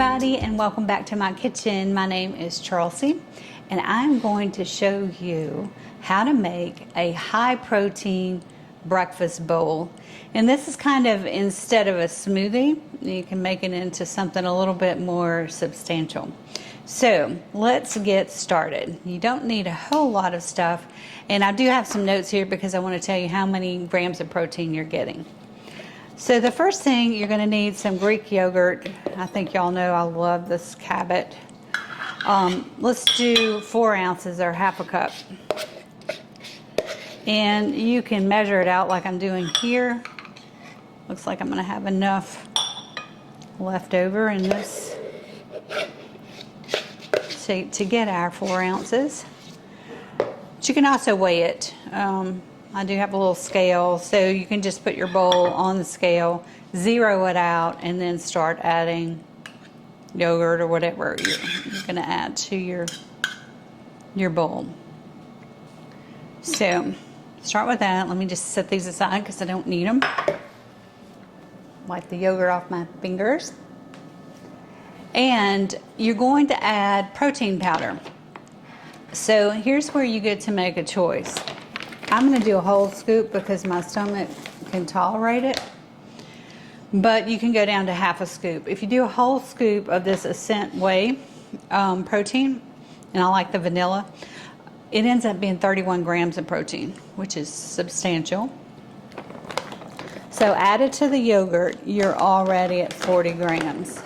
everybody, and welcome back to my kitchen. My name is Charlsie, and I'm going to show you how to make a high protein breakfast bowl. And this is kind of, instead of a smoothie, you can make it into something a little bit more substantial. So let's get started. You don't need a whole lot of stuff, and I do have some notes here because I want to tell you how many grams of protein you're getting. So the first thing, you're going to need some Greek yogurt. I think y'all know I love this Cabot. Let's do 4 ounces or half a cup. And you can measure it out like I'm doing here. Looks like I'm going to have enough left over in this to get our 4 ounces. But you can also weigh it. I do have a little scale, so you can just put your bowl on the scale, zero it out, and then start adding yogurt or whatever you're going to add to your bowl. So start with that. Let me just set these aside because I don't need them. Wipe the yogurt off my fingers. And you're going to add protein powder. So here's where you get to make a choice. I'm going to do a whole scoop because my stomach can tolerate it. But you can go down to half a scoop. If you do a whole scoop of this Ascent Whey protein, and I like the vanilla, it ends up being 31 grams of protein, which is substantial. So added to the yogurt, you're already at 40 grams,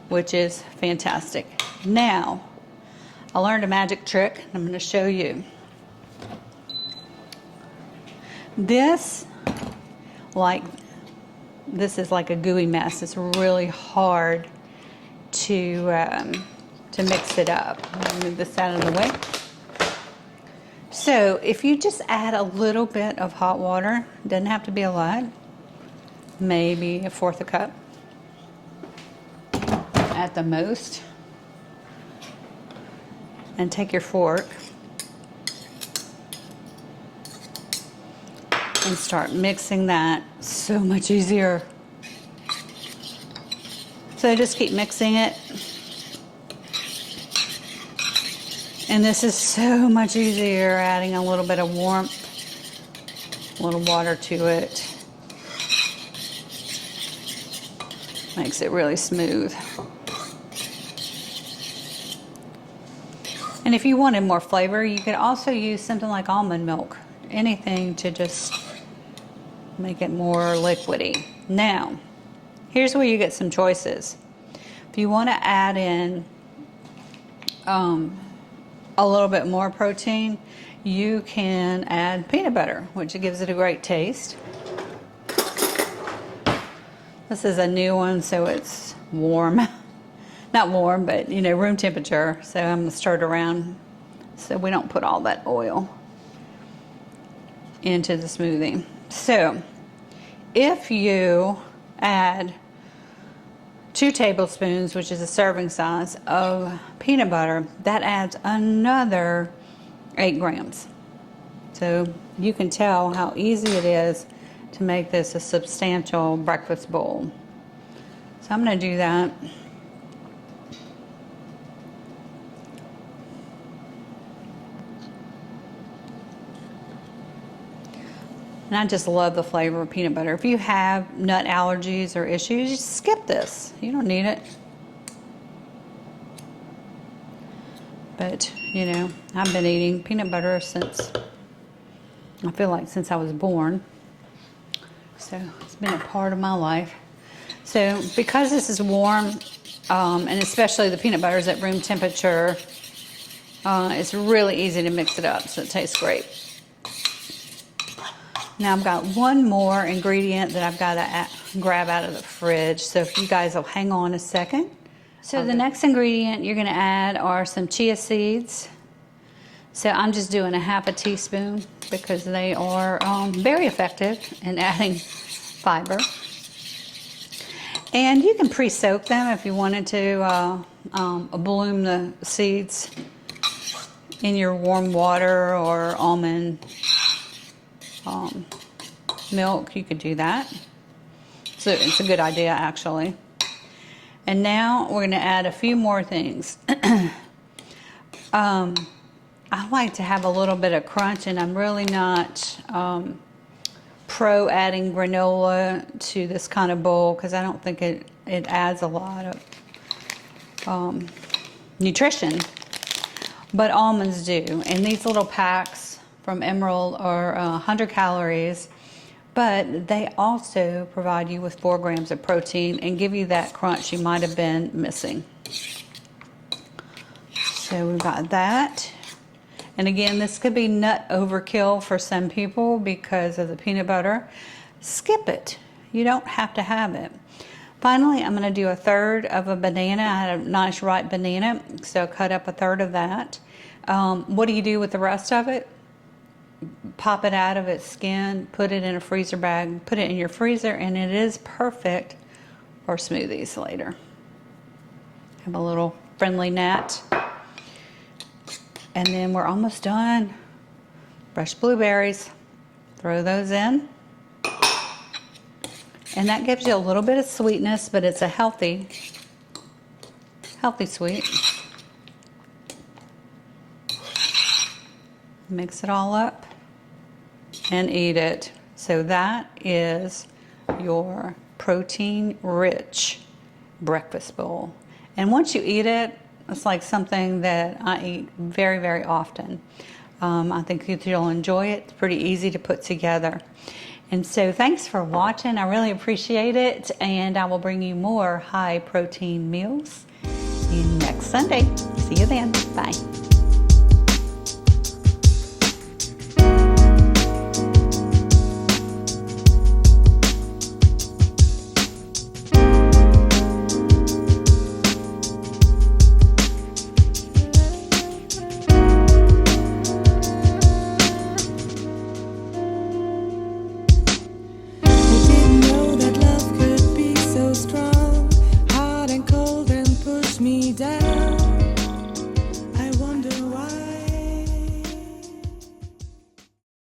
which is fantastic. Now, I learned a magic trick. I'm going to show you. This is like a gooey mess. It's really hard to mix it up. I'll move this out of the way. So if you just add a little bit of hot water, doesn't have to be a lot, maybe 1/4 cup at the most, and take your fork and start mixing that. So much easier. So just keep mixing it. And this is so much easier, adding a little bit of warmth, a little water to it. Makes it really smooth. And if you wanted more flavor, you could also use something like almond milk. Anything to just make it more liquidy. Now, here's where you get some choices. If you want to add in a little bit more protein, you can add peanut butter, which gives it a great taste. This is a new one, so it's warm. Not warm, but you know, room temperature. So I'm going to stir it around so we don't put all that oil into the smoothie. So if you add 2 tablespoons, which is a serving size, of peanut butter, that adds another 8 grams. So you can tell how easy it is to make this a substantial breakfast bowl. So I'm going to do that. And I just love the flavor of peanut butter. If you have nut allergies or issues, just skip this. You don't need it. But, you know, I've been eating peanut butter since, I feel like since I was born. So it's been a part of my life. So because this is warm, and especially the peanut butter is at room temperature, it's really easy to mix it up, so it tastes great. Now I've got one more ingredient that I've got to grab out of the fridge. So if you guys will hang on a second. So the next ingredient you're going to add are some chia seeds. So I'm just doing a half a teaspoon because they are very effective in adding fiber. And you can pre-soak them if you wanted to bloom the seeds in your warm water or almond milk. You could do that. So it's a good idea, actually. And now we're going to add a few more things. I like to have a little bit of crunch, and I'm really not pro adding granola to this kind of bowl because I don't think it adds a lot of nutrition. But almonds do, and these little packs from Emerald are 100 calories, but they also provide you with 4 grams of protein and give you that crunch you might have been missing. So we've got that. And again, this could be nut overkill for some people because of the peanut butter. Skip it. You don't have to have it. Finally, I'm going to do 1/3 of a banana. I had a nice ripe banana, so cut up 1/3 of that. What do you do with the rest of it? Pop it out of its skin, put it in a freezer bag, put it in your freezer, and it is perfect for smoothies later. Have a little friendly gnat. And then we're almost done. Fresh blueberries, throw those in. And that gives you a little bit of sweetness, but it's a healthy sweet. Mix it all up and eat it. So that is your protein-rich breakfast bowl. And once you eat it, it's like something that I eat very, very often. I think you'll enjoy it. It's pretty easy to put together. And so thanks for watching. I really appreciate it. And I will bring you more high protein meals next Sunday. See you then. Bye.